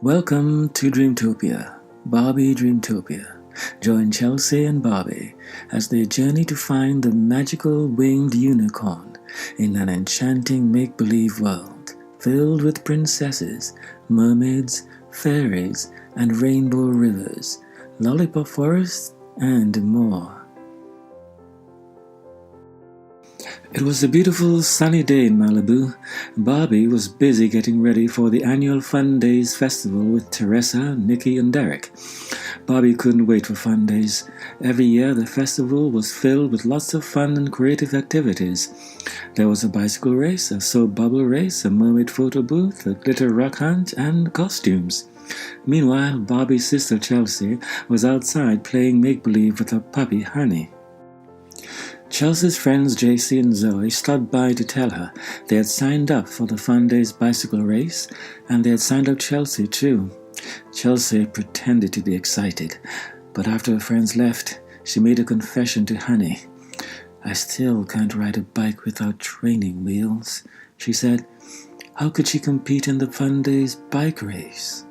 Welcome to Dreamtopia, Barbie Dreamtopia. Join Chelsea and Barbie as they journey to find the magical winged unicorn in an enchanting make-believe world filled with princesses, mermaids, fairies, and rainbow rivers, lollipop forests, and more. It was a beautiful sunny day in Malibu. Barbie was busy getting ready for the annual Fun Days festival with Teresa, Nikki, and Derek. Barbie couldn't wait for Fun Days. Every year the festival was filled with lots of fun and creative activities. There was a bicycle race, a soap bubble race, a mermaid photo booth, a glitter rock hunt, and costumes. Meanwhile, Barbie's sister Chelsea was outside playing make-believe with her puppy Honey. Chelsea's friends JC and Zoe stopped by to tell her they had signed up for the Fun Days bicycle race, and they had signed up Chelsea too. Chelsea pretended to be excited, but after her friends left, she made a confession to Honey. "I still can't ride a bike without training wheels," she said. How could she compete in the Fun Days bike race?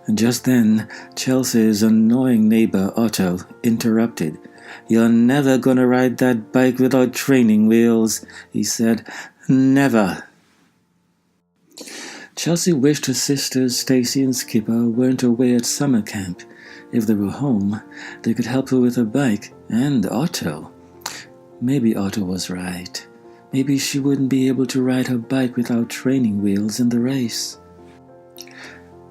And just then, Chelsea's annoying neighbor Otto interrupted. "You're never gonna ride that bike without training wheels," he said. "Never." Chelsea wished her sisters Stacy and Skipper weren't away at summer camp. If they were home, they could help her with her bike and Otto. Maybe Otto was right. Maybe she wouldn't be able to ride her bike without training wheels in the race.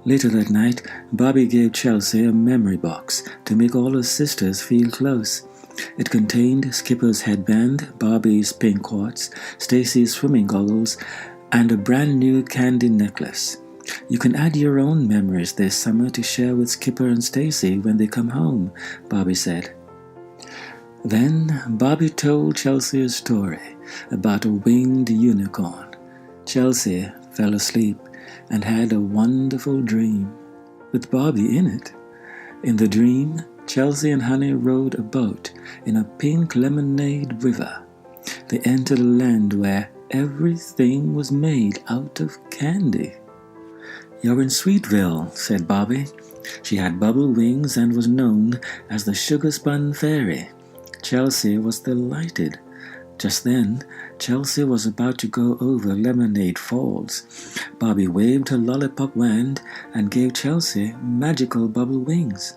Later that night, Barbie gave Chelsea a memory box to make all her sisters feel close. It contained Skipper's headband, Barbie's pink quartz, Stacy's swimming goggles, and a brand new candy necklace. You can add your own memories this summer to share with Skipper and Stacy when they come home, Barbie said. Then Barbie told Chelsea a story about a winged unicorn. Chelsea fell asleep and had a wonderful dream, with Barbie in it. In the dream, Chelsea and Honey rowed a boat in a pink lemonade river. They entered a land where everything was made out of candy. "You're in Sweetville," said Barbie. She had bubble wings and was known as the Sugar Spun Fairy. Chelsea was delighted. Just then, Chelsea was about to go over Lemonade Falls. Barbie waved her lollipop wand and gave Chelsea magical bubble wings.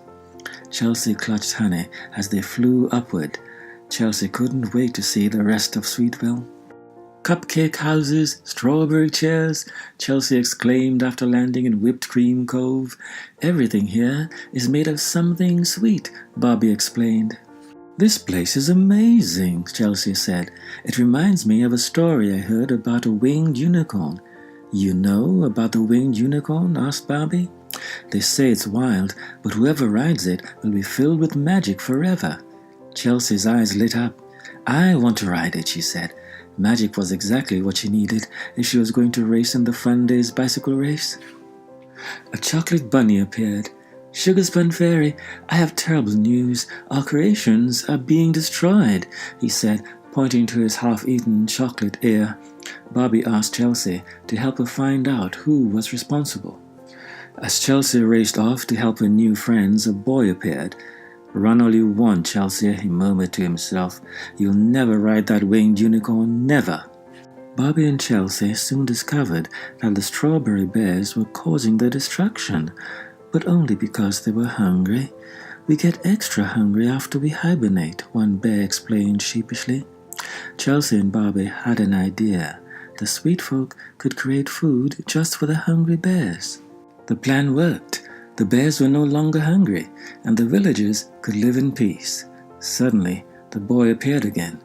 Chelsea clutched Honey as they flew upward. Chelsea couldn't wait to see the rest of Sweetville. "Cupcake houses, strawberry chairs," Chelsea exclaimed after landing in Whipped Cream Cove. "Everything here is made of something sweet," Barbie explained. "This place is amazing," Chelsea said. "It reminds me of a story I heard about a winged unicorn." "You know about the winged unicorn?" asked Barbie. "They say it's wild, but whoever rides it will be filled with magic forever." Chelsea's eyes lit up. "I want to ride it," she said. Magic was exactly what she needed if she was going to race in the Fun Days bicycle race. A chocolate bunny appeared. "Sugar Spun Fairy, I have terrible news. Our creations are being destroyed," he said, pointing to his half-eaten chocolate ear. Barbie asked Chelsea to help her find out who was responsible. As Chelsea raced off to help her new friends, a boy appeared. "Run all you want, Chelsea," he murmured to himself. "You'll never ride that winged unicorn, never." Barbie and Chelsea soon discovered that the strawberry bears were causing their destruction, but only because they were hungry. "We get extra hungry after we hibernate," one bear explained sheepishly. Chelsea and Barbie had an idea. The sweet folk could create food just for the hungry bears. The plan worked. The bears were no longer hungry, and the villagers could live in peace. Suddenly, the boy appeared again.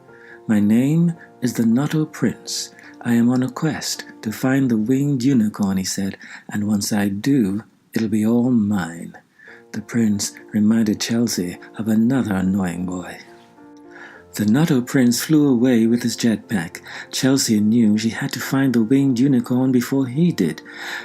"My name is the Notto Prince. I am on a quest to find the winged unicorn," he said, "and once I do, it'll be all mine." The prince reminded Chelsea of another annoying boy. The Notto Prince flew away with his jetpack. Chelsea knew she had to find the winged unicorn before he did.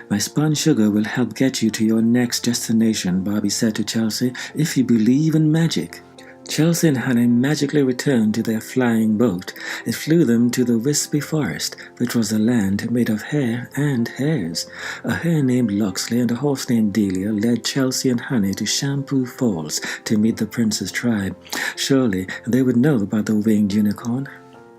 "My spun sugar will help get you to your next destination," Barbie said to Chelsea, "if you believe in magic." Chelsea and Honey magically returned to their flying boat. It flew them to the wispy forest, which was a land made of hair and hares. A hare named Loxley and a horse named Delia led Chelsea and Honey to Shampoo Falls to meet the prince's tribe. Surely they would know about the winged unicorn.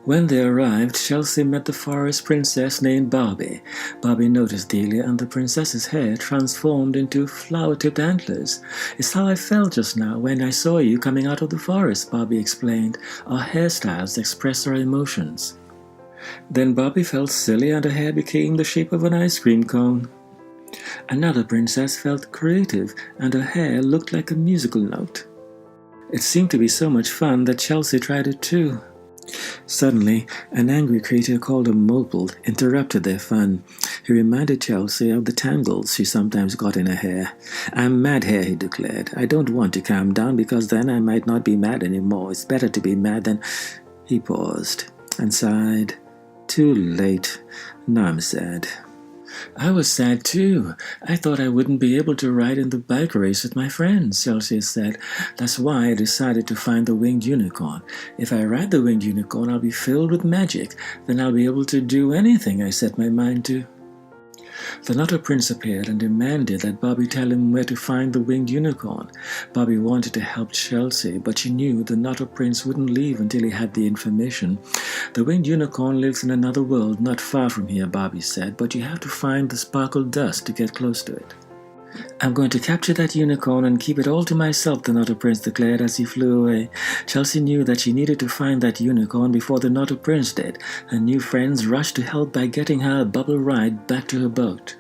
When they arrived, Chelsea met the forest princess named Barbie. Barbie noticed Delia and the princess's hair transformed into flower-tipped antlers. "It's how I felt just now when I saw you coming out of the forest," Barbie explained. "Our hairstyles express our emotions." Then Barbie felt silly and her hair became the shape of an ice cream cone. Another princess felt creative and her hair looked like a musical note. It seemed to be so much fun that Chelsea tried it too. Suddenly, an angry creature called a mopal interrupted their fun. He reminded Chelsea of the tangles she sometimes got in her hair. "I'm mad here," he declared. "I don't want to calm down because then I might not be mad anymore. It's better to be mad than—" He paused and sighed. "Too late. Now I'm sad." "I was sad too. I thought I wouldn't be able to ride in the bike race with my friends," Chelsea said. "That's why I decided to find the winged unicorn. If I ride the winged unicorn, I'll be filled with magic. Then I'll be able to do anything I set my mind to." The Nutter Prince appeared and demanded that Barbie tell him where to find the winged unicorn. Barbie wanted to help Chelsea, but she knew the Nutter Prince wouldn't leave until he had the information. "The winged unicorn lives in another world not far from here," Barbie said, "but you have to find the sparkle dust to get close to it." "I'm going to capture that unicorn and keep it all to myself," the Nutter Prince declared as he flew away. Chelsea knew that she needed to find that unicorn before the Nutter Prince did. Her new friends rushed to help by getting her a bubble ride back to her boat.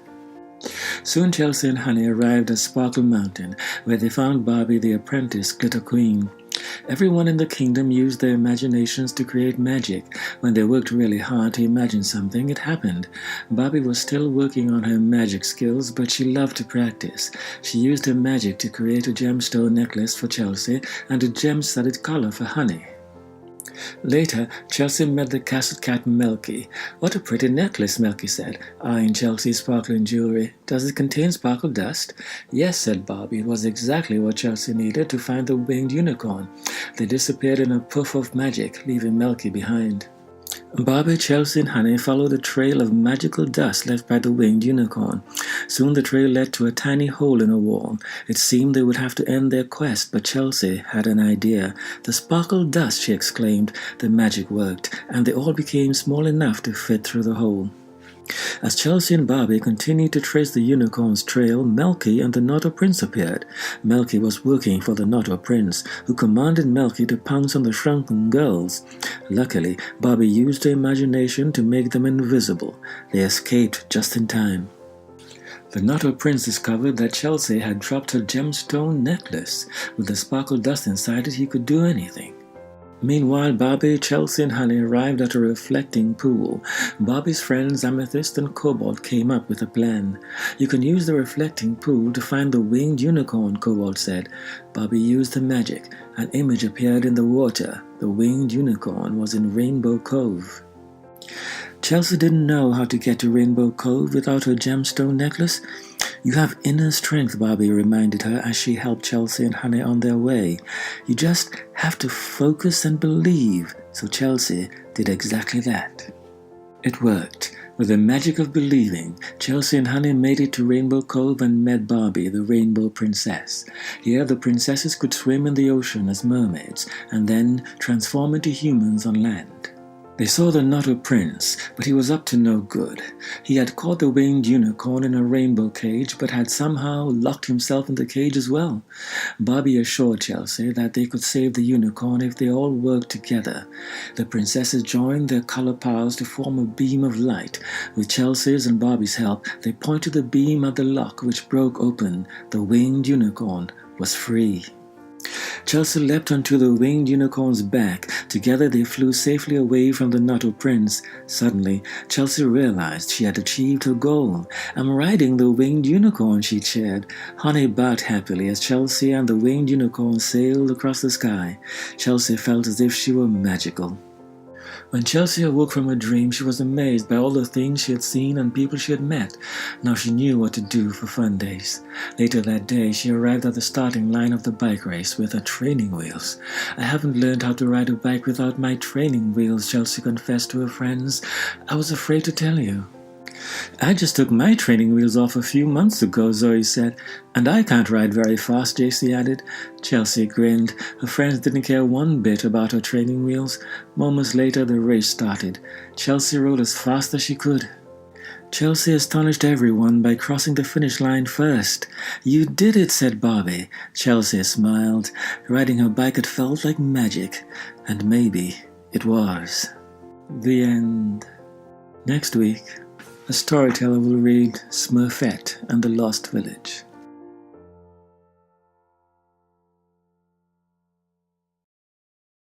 Soon Chelsea and Honey arrived at Sparkle Mountain, where they found Barbie the apprentice Glitter Queen. Everyone in the kingdom used their imaginations to create magic. When they worked really hard to imagine something, it happened. Barbie was still working on her magic skills, but she loved to practice. She used her magic to create a gemstone necklace for Chelsea and a gem-studded collar for Honey. Later, Chelsea met the castle cat Melky. "What a pretty necklace," Melky said, eyeing Chelsea's sparkling jewelry. "Does it contain sparkle dust?" "Yes," said Barbie. "It was exactly what Chelsea needed to find the winged unicorn." They disappeared in a puff of magic, leaving Melky behind. Barbie, Chelsea, and Honey followed a trail of magical dust left by the winged unicorn. Soon the trail led to a tiny hole in a wall. It seemed they would have to end their quest, but Chelsea had an idea. "The sparkle dust," she exclaimed. The magic worked, and they all became small enough to fit through the hole. As Chelsea and Barbie continued to trace the unicorn's trail, Melky and the Nutter Prince appeared. Melky was working for the Nutter Prince, who commanded Melky to pounce on the shrunken girls. Luckily, Barbie used her imagination to make them invisible. They escaped just in time. The Nutter Prince discovered that Chelsea had dropped her gemstone necklace. With the sparkle dust inside it, he could do anything. Meanwhile, Barbie, Chelsea, and Honey arrived at a reflecting pool. Barbie's friends Amethyst and Cobalt came up with a plan. "You can use the reflecting pool to find the winged unicorn," Cobalt said. Barbie used her magic. An image appeared in the water. The winged unicorn was in Rainbow Cove. Chelsea didn't know how to get to Rainbow Cove without her gemstone necklace. "You have inner strength," Barbie reminded her as she helped Chelsea and Honey on their way. "You just have to focus and believe." So Chelsea did exactly that. It worked. With the magic of believing, Chelsea and Honey made it to Rainbow Cove and met Barbie, the Rainbow Princess. Here the princesses could swim in the ocean as mermaids and then transform into humans on land. They saw the Nutter Prince, but he was up to no good. He had caught the winged unicorn in a rainbow cage, but had somehow locked himself in the cage as well. Barbie assured Chelsea that they could save the unicorn if they all worked together. The princesses joined their color powers to form a beam of light. With Chelsea's and Barbie's help, they pointed the beam at the lock, which broke open. The winged unicorn was free. Chelsea leapt onto the winged unicorn's back. Together they flew safely away from the Nutter Prince. Suddenly, Chelsea realized she had achieved her goal. "I'm riding the winged unicorn," she cheered. Honey barked happily as Chelsea and the winged unicorn sailed across the sky. Chelsea felt as if she were magical. When Chelsea awoke from her dream, she was amazed by all the things she had seen and people she had met. Now she knew what to do for fun days. Later that day, she arrived at the starting line of the bike race with her training wheels. "I haven't learned how to ride a bike without my training wheels," Chelsea confessed to her friends. "I was afraid to tell you." "I just took my training wheels off a few months ago," Zoe said. "And I can't ride very fast," JC added. Chelsea grinned. Her friends didn't care one bit about her training wheels. Moments later, the race started. Chelsea rode as fast as she could. Chelsea astonished everyone by crossing the finish line first. "You did it," said Barbie. Chelsea smiled. Riding her bike had felt like magic. And maybe it was. The end. Next week, a storyteller will read Smurfette and the Lost Village.